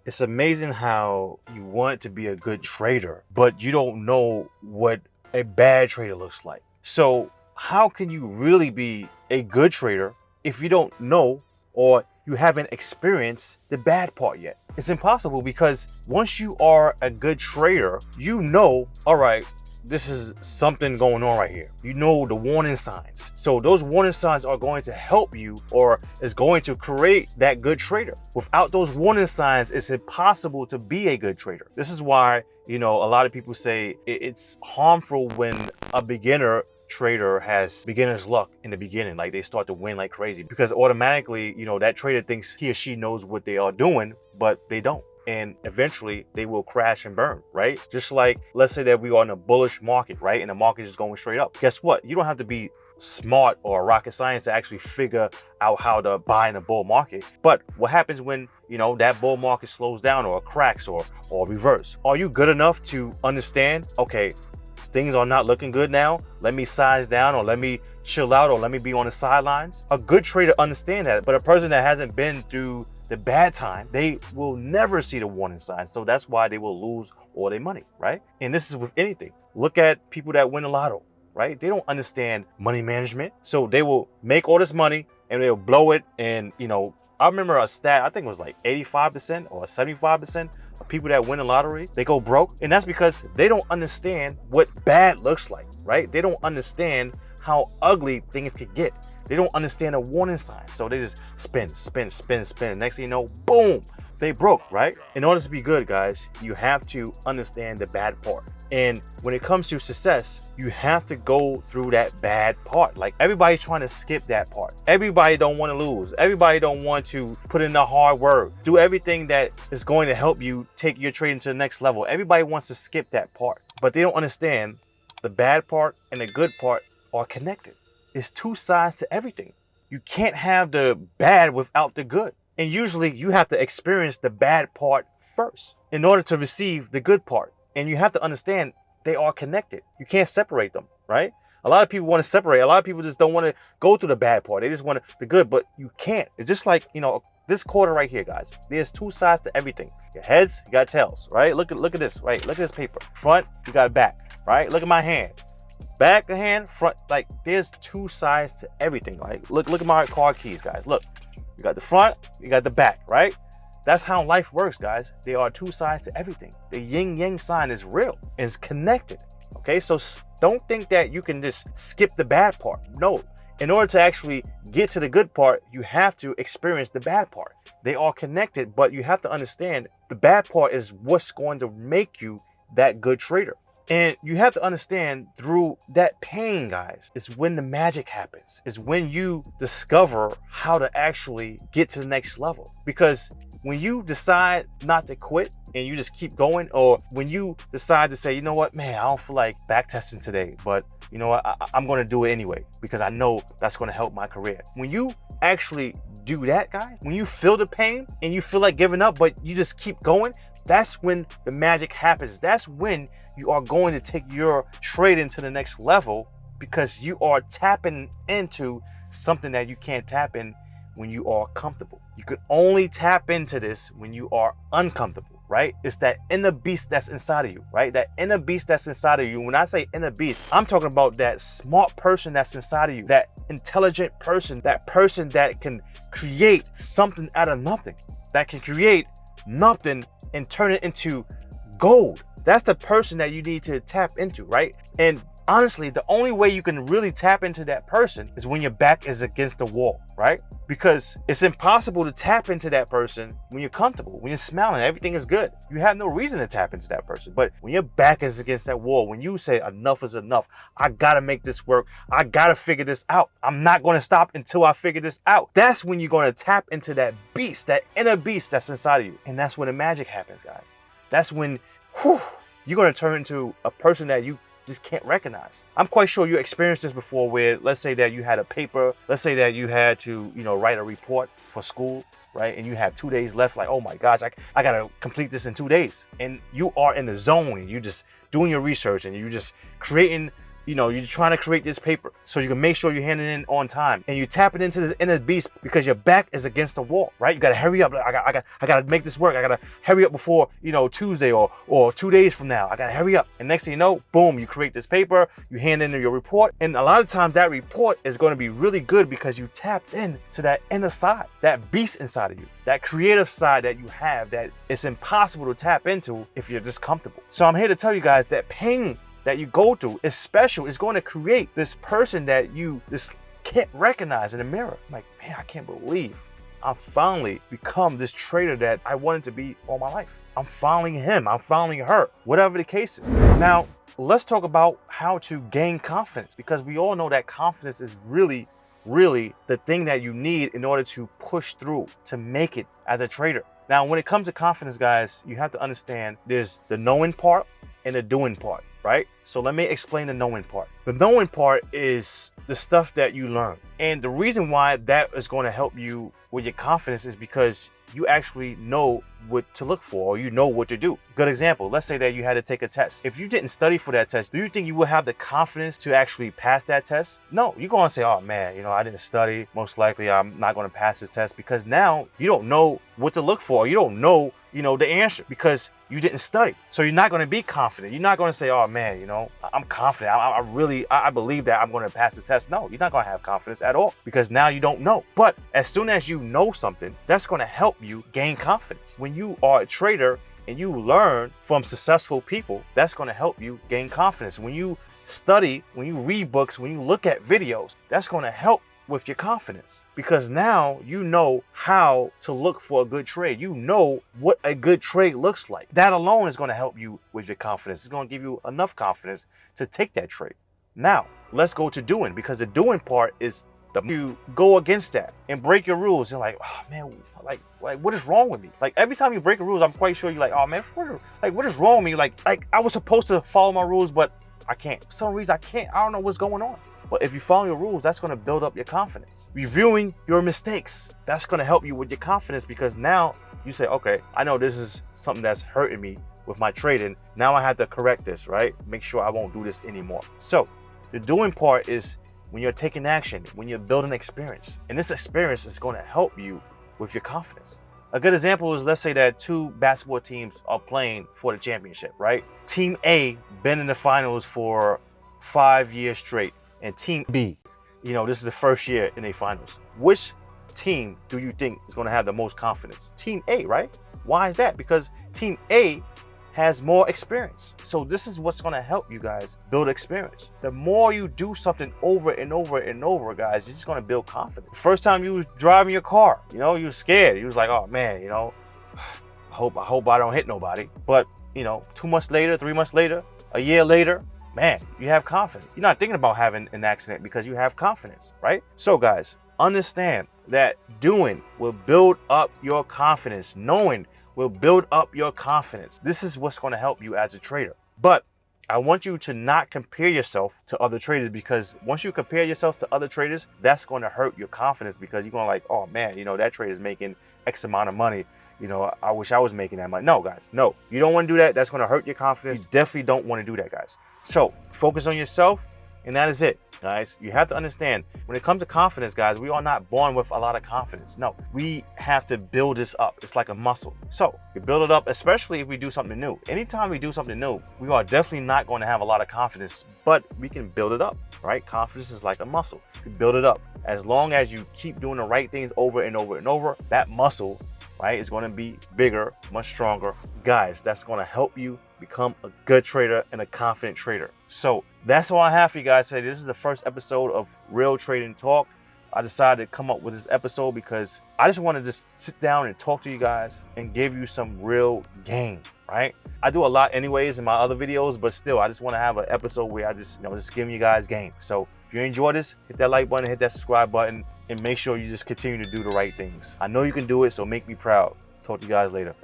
It's amazing how you want to be a good trader, but you don't know what a bad trader looks like. So how can you really be a good trader if you don't know or you haven't experienced the bad part yet? It's impossible, because once you are a good trader, you know, all right, this is something going on right here. You know the warning signs. So those warning signs are going to help you, or is going to create that good trader. Without those warning signs, it's impossible to be a good trader. This is why, a lot of people say it's harmful when a beginner trader has beginner's luck in the beginning. Like, they start to win like crazy, because automatically, that trader thinks he or she knows what they are doing, but they don't. And eventually they will crash and burn, right? Just like, let's say that we are in a bullish market, right? And the market is going straight up. Guess what? You don't have to be smart or rocket science to actually figure out how to buy in a bull market. But what happens when, that bull market slows down or cracks or reverse? Are you good enough to understand, okay, things are not looking good now, let me size down, or let me chill out, or let me be on the sidelines? A good trader understands that, but a person that hasn't been through the bad time, they will never see the warning signs. So that's why they will lose all their money, right? And this is with anything. Look at people that win the lotto, right? They don't understand money management. So they will make all this money and they'll blow it. And, I remember a stat, I think it was like 85% or 75% of people that win the lottery, they go broke. And that's because they don't understand what bad looks like, right? They don't understand how ugly things could get. They don't understand the warning signs. So they just spin. Next thing you know, boom, they broke, right? In order to be good, guys, you have to understand the bad part. And when it comes to success, you have to go through that bad part. Like, everybody's trying to skip that part. Everybody don't want to lose. Everybody don't want to put in the hard work, do everything that is going to help you take your trading to the next level. Everybody wants to skip that part, but they don't understand the bad part and the good part are connected. It's two sides to everything. You can't have the bad without the good. And usually you have to experience the bad part first in order to receive the good part. And you have to understand they are connected. You can't separate them, right? A lot of people want to separate. A lot of people just don't want to go through the bad part. They just want the good, but you can't. It's just like, this quarter right here, guys. There's two sides to everything. Your heads, you got tails, right? Look at this, right? Look at this paper. Front, you got back, right? Look at my hand. Back the hand, front, like, there's two sides to everything. Like, look at my car keys, guys. Look, you got the front, you got the back, right? That's how life works, guys. There are two sides to everything. The yin yang sign is real, it's connected. Okay, so don't think that you can just skip the bad part. No, in order to actually get to the good part, you have to experience the bad part. They are connected, but you have to understand the bad part is what's going to make you that good trader. And you have to understand, through that pain, guys, is when the magic happens. Is when you discover how to actually get to the next level. Because when you decide not to quit and you just keep going, or when you decide to say, you know what, man, I don't feel like back testing today, but you know what, I'm going to do it anyway because I know that's going to help my career. When you actually do that, guys, when you feel the pain and you feel like giving up, but you just keep going, that's when the magic happens. That's when you are going to take your trading to the next level, because you are tapping into something that you can't tap in when you are comfortable. You can only tap into this when you are uncomfortable, right? It's that inner beast that's inside of you, right? That inner beast that's inside of you. When I say inner beast, I'm talking about that smart person that's inside of you, that intelligent person that can create something out of nothing, that can create nothing and turn it into gold. That's the person that you need to tap into, right? And honestly, the only way you can really tap into that person is when your back is against the wall, right? Because it's impossible to tap into that person when you're comfortable, when you're smiling, everything is good. You have no reason to tap into that person. But when your back is against that wall, when you say enough is enough, I gotta make this work, I gotta figure this out, I'm not gonna stop until I figure this out, that's when you're gonna tap into that beast, that inner beast that's inside of you. And that's when the magic happens, guys. That's when you're gonna turn into a person that you just can't recognize. I'm quite sure you experienced this before, where let's say that you had a paper, let's say that you had to, write a report for school, right? And you have 2 days left, like, oh my gosh, I gotta complete this in 2 days. And you are in the zone, and you just doing your research and you just creating, you're trying to create this paper so you can make sure you hand it in on time, and you tap it into this inner beast because your back is against the wall, right? You gotta hurry up. I gotta make this work. I gotta hurry up before Tuesday or 2 days from now. I gotta hurry up. And next thing you know, boom, you create this paper, you hand in your report, and a lot of times that report is going to be really good because you tapped in to that inner side, that beast inside of you, that creative side that you have that it's impossible to tap into if you're just comfortable. So I'm here to tell you guys that pain that you go through is special. It's going to create this person that you just can't recognize in the mirror. I'm like, man, I can't believe I've finally become this trader that I wanted to be all my life. I'm following him, I'm following her, whatever the case is. Now, let's talk about how to gain confidence, because we all know that confidence is really the thing that you need in order to push through, to make it as a trader. Now, when it comes to confidence, guys, you have to understand there's the knowing part and the doing part, right? So let me explain the knowing part. The knowing part is the stuff that you learn. And the reason why that is going to help you with your confidence is because you actually know what to look for, or you know what to do. Good example, let's say that you had to take a test. If you didn't study for that test, do you think you will have the confidence to actually pass that test? No, you're going to say, oh man, I didn't study. Most likely I'm not going to pass this test, because now you don't know what to look for. You don't know, the answer because you didn't study. So you're not going to be confident. You're not going to say, oh man, I'm confident. I believe that I'm going to pass this test. No, you're not going to have confidence at all because now you don't know. But as soon as you know something, that's going to help you gain confidence. When you are a trader and you learn from successful people, that's going to help you gain confidence. When you study, when you read books, when you look at videos, that's going to help with your confidence, because now you know how to look for a good trade. You know what a good trade looks like. That alone is going to help you with your confidence. It's going to give you enough confidence to take that trade. Now, let's go to doing, because the doing part is you go against that and break your rules. You're like, oh man, like what is wrong with me? Like every time you break the rules, I'm quite sure you're like, oh man, what is wrong with me? Like I was supposed to follow my rules, but I can't. For some reason I can't. I don't know what's going on. But if you follow your rules, that's going to build up your confidence. Reviewing your mistakes, that's going to help you with your confidence, because now you say, okay, I know this is something that's hurting me with my trading. Now I have to correct this, right? Make sure I won't do this anymore. So the doing part is when you're taking action, when you're building experience. And this experience is going to help you with your confidence. A good example is, let's say that two basketball teams are playing for the championship, right? Team A been in the finals for 5 years straight. And Team B, this is the first year in the finals. Which team do you think is going to have the most confidence? Team A, right? Why is that? Because Team A has more experience. So this is what's going to help you guys build experience. The more you do something over and over and over, guys, you're just going to build confidence. First time you was driving your car, you were scared. You was like, oh man, I hope I don't hit nobody. But 2 months later, 3 months later, a year later, man, you have confidence. You're not thinking about having an accident because you have confidence, right? So guys, understand that doing will build up your confidence. Knowing will build up your confidence. This is what's going to help you as a trader. But I want you to not compare yourself to other traders, because once you compare yourself to other traders, that's going to hurt your confidence, because you're going to like, oh man, that trader is making X amount of money. I wish I was making that money. No, guys, no. You don't want to do that. That's going to hurt your confidence. You definitely don't want to do that, guys. So focus on yourself, and that is it, guys. You have to understand, when it comes to confidence, guys, we are not born with a lot of confidence. No, we have to build this up. It's like a muscle. So you build it up, especially if we do something new. Anytime we do something new, we are definitely not going to have a lot of confidence, but we can build it up, right? Confidence is like a muscle. You build it up. As long as you keep doing the right things over and over and over, that muscle, right, is going to be bigger, much stronger. Guys, that's going to help you become a good trader and a confident trader. So that's all I have for you guys today. This is the first episode of Real Trading Talk. I decided to come up with this episode because I just wanted to just sit down and talk to you guys and give you some real game, right? I do a lot anyways in my other videos, but still, I just want to have an episode where I just giving you guys game. So if you enjoy this, hit that like button, hit that subscribe button, and make sure you just continue to do the right things. I know you can do it, so make me proud. Talk to you guys later.